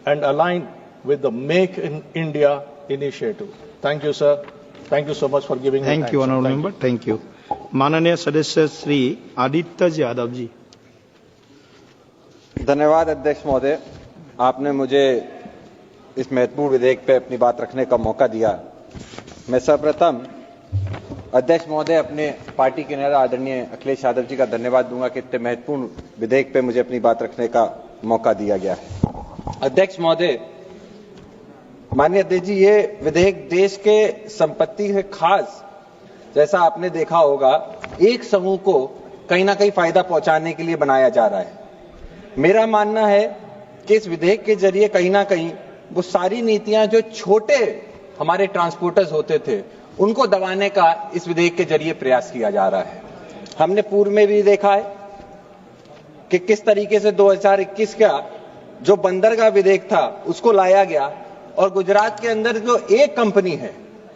and aligned with the Make in India initiative. Thank you, sir. Thank you so much for giving me time. Thank you, honorable member. Thank you. माननीय सदस्य श्री आदित्य यादव जी। धन्यवाद अध्यक्ष महोदय, आपने मुझे इस महत्वपूर्ण विधेयक पे अपनी बात रखने का मौका दिया। मैं सर्वप्रथम अध्यक्ष महोदय अपने पार्टी के नेता आदरणीय अखिलेश यादव जी का धन्यवाद दूंगा कि इतने महत्वपूर्ण विधेयक पे मुझे अपनी बात रखने का मौका दिया गया है। अध्यक्ष महोदय, माननीय अध्यक्ष जी, ये विधेयक देश के संपत्ति है खास, जैसा आपने देखा होगा, एक समूह को कहीं ना कहीं फायदा पहुंचाने के लिए बनाया जा रहा है। मेरा मानना है कि इस विधेयक के जरिए कहीं ना कहीं वो सारी नीतियां जो छोटे हमारे ट्रांसपोर्टर्स होते थे उनको दबाने का इस विधेयक के जरिए प्रयास किया जा रहा है। हमने पूर्व में भी देखा है कि किस तरीके से 2021 का जो बंदरगाह विधेयक था उसको लाया गया और गुजरात के अंदर जो एक कंपनी है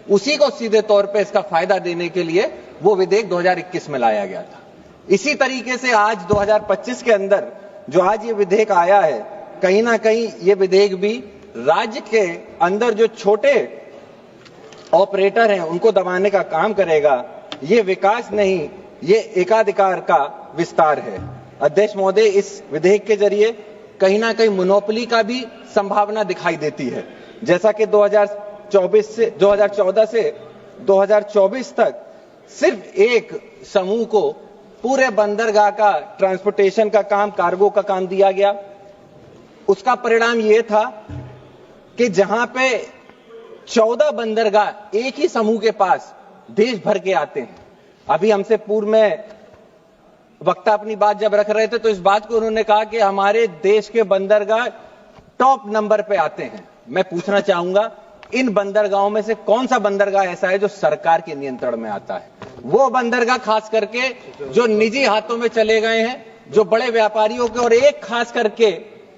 उसी को सीधे तौर पे इसका फायदा देने के लिए वो विधेयक 2021 में लाया गया था। इसी तरीके से आज 2025 के अंदर जो आज ये विधेयक आया है, कहीं ना कहीं ये विधेयक भी राज्य के अंदर जो छोटे ऑपरेटर हैं उनको दबाने का काम करेगा। ये विकास नहीं, ये एकाधिकार का विस्तार है। अध्यक्ष महोदय, इस विधेयक के जरिए कहीं ना कहीं मोनोपोली का भी संभावना दिखाई देती है। जैसा कि 2014 से 2024 तक सिर्फ एक समूह को पूरे बंदरगाह का ट्रांसपोर्टेशन का काम, कार्गो का काम दिया गया। उसका परिणाम यह था कि जहां पे 14 बंदरगाह एक ही समूह के पास देश भर के आते हैं। अभी हमसे पूर्व में वक्ता अपनी बात जब रख रहे थे तो इस बात को उन्होंने कहा कि हमारे देश के बंदरगाह टॉप नंबर पे आते हैं। मैं पूछना चाहूंगा, इन बंदरगाहों में से कौन सा बंदरगाह ऐसा है जो सरकार के नियंत्रण में आता है? वो बंदरगाह खास करके जो निजी हाथों में चले गए हैं, जो बड़े व्यापारियों के और एक खास करके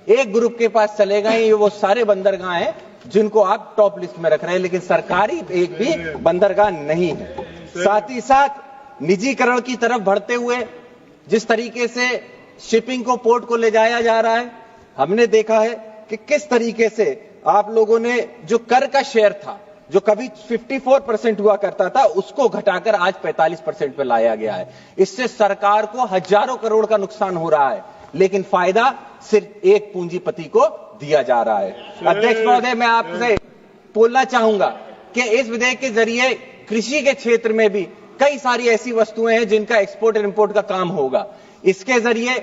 एक ग्रुप के पास चले गए, ये वो सारे बंदरगाह हैं जिनको आप टॉप लिस्ट में रख रहे हैं, लेकिन सरकारी एक भी बंदरगाह नहीं है। साथ ही साथ निजीकरण की तरफ बढ़ते हुए जिस तरीके से शिपिंग को, पोर्ट को ले जाया जा रहा है, हमने देखा है कि किस तरीके से आप लोगों ने जो कर का शेयर था, जो कभी 54% हुआ करता था, उसको घटाकर आज 45% पे लाया गया है। इससे सरकार को हजारों करोड़ का नुकसान हो रहा है, लेकिन फायदा सिर्फ एक पूंजीपति को दिया जा रहा है। अध्यक्ष महोदय, मैं आपसे बोलना चाहूंगा कि इस विधेयक के जरिए कृषि के क्षेत्र में भी कई सारी ऐसी वस्तुएं हैं जिनका एक्सपोर्ट और इंपोर्ट का काम होगा। इसके जरिए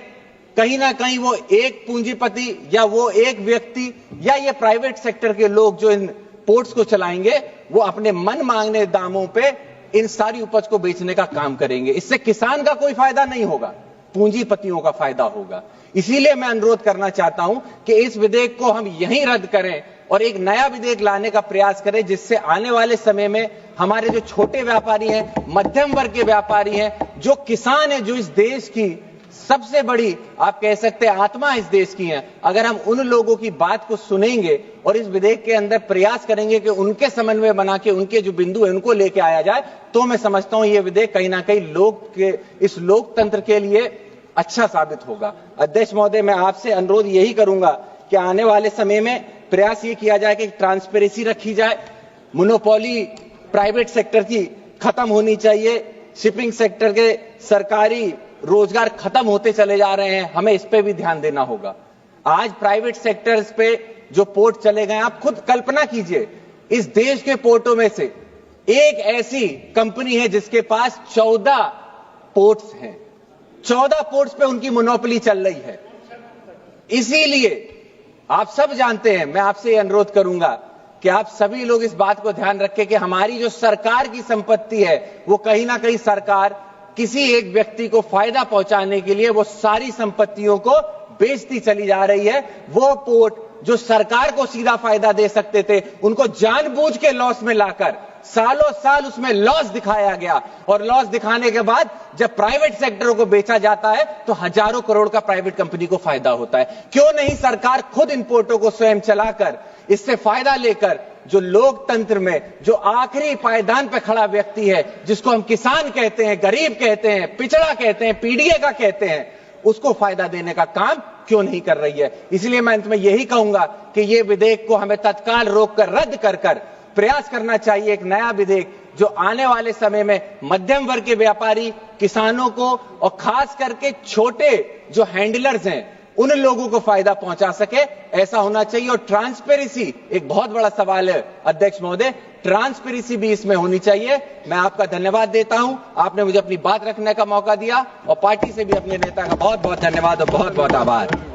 कहीं ना कहीं वो एक पूंजीपति या वो एक व्यक्ति या ये प्राइवेट सेक्टर के लोग जो इन पोर्ट्स को चलाएंगे, वो अपने मन मांगने दामों पे इन सारी उपज को बेचने का काम करेंगे। इससे किसान का कोई फायदा नहीं होगा, पूंजीपतियों का फायदा होगा। इसीलिए मैं अनुरोध करना चाहता हूं कि इस विधेयक को हम यहीं रद्द करें और एक नया विधेयक लाने का प्रयास करें, जिससे आने वाले समय में हमारे जो छोटे व्यापारी हैं, मध्यम वर्ग के व्यापारी हैं, जो किसान हैं, जो इस देश की सबसे बड़ी आप कह सकते हैं आत्मा इस देश की है, अगर हम उन लोगों की बात को सुनेंगे और इस विधेयक के अंदर प्रयास करेंगे कि उनके समन्वय बना के उनके जो बिंदु है उनको लेके आया जाए, तो मैं समझता हूं ये विधेयक कहीं ना कहीं इस लोकतंत्र के लिए अच्छा साबित होगा। अध्यक्ष महोदय, मैं आपसे अनुरोध यही करूंगा कि आने वाले समय में प्रयास ये किया जाए कि ट्रांसपेरेंसी रखी जाए, मोनोपोली प्राइवेट सेक्टर की खत्म होनी चाहिए, शिपिंग सेक्टर के सरकारी रोजगार खत्म होते चले जा रहे हैं, हमें इस पे भी ध्यान देना होगा। आज प्राइवेट सेक्टर्स पे जो पोर्ट चले गए, आप खुद कल्पना कीजिए, इस देश के पोर्टों में से एक ऐसी कंपनी है जिसके पास 14 पोर्ट्स हैं, 14 पोर्ट्स पे उनकी मोनोपोली चल रही है। इसीलिए आप सब जानते हैं, मैं आपसे यह अनुरोध करूंगा कि आप सभी लोग इस बात को ध्यान रखें कि हमारी जो सरकार की संपत्ति है वो कहीं ना कहीं सरकार किसी एक व्यक्ति को फायदा पहुंचाने के लिए वो सारी संपत्तियों को बेचती चली जा रही है। वो पोर्ट जो सरकार को सीधा फायदा दे सकते थे, उनको जानबूझ के लॉस में लाकर सालों साल उसमें लॉस दिखाया गया, और लॉस दिखाने के बाद जब प्राइवेट सेक्टरों को बेचा जाता है तो हजारों करोड़ का प्राइवेट कंपनी को फायदा होता है। क्यों नहीं सरकार खुद इन पोर्टों को स्वयं चलाकर इससे फायदा लेकर जो लोकतंत्र में जो आखिरी पायदान पर खड़ा व्यक्ति है, जिसको हम किसान कहते हैं, गरीब कहते हैं, पिछड़ा कहते हैं, पीडीए का कहते हैं, उसको फायदा देने का काम क्यों नहीं कर रही है। इसलिए मैं अंत में यही कहूंगा कि ये विधेयक को हमें तत्काल रोककर रद्द कर प्रयास करना चाहिए एक नया विधेयक जो आने वाले समय में मध्यम वर्ग के व्यापारी, किसानों को और खास करके छोटे जो हैंडलर्स हैं उन लोगों को फायदा पहुंचा सके, ऐसा होना चाहिए। और ट्रांसपेरेंसी एक बहुत बड़ा सवाल है अध्यक्ष महोदय, ट्रांसपेरेंसी भी इसमें होनी चाहिए। मैं आपका धन्यवाद देता हूं, आपने मुझे अपनी बात रखने का मौका दिया और पार्टी से भी अपने नेता का बहुत बहुत धन्यवाद और बहुत बहुत आभार।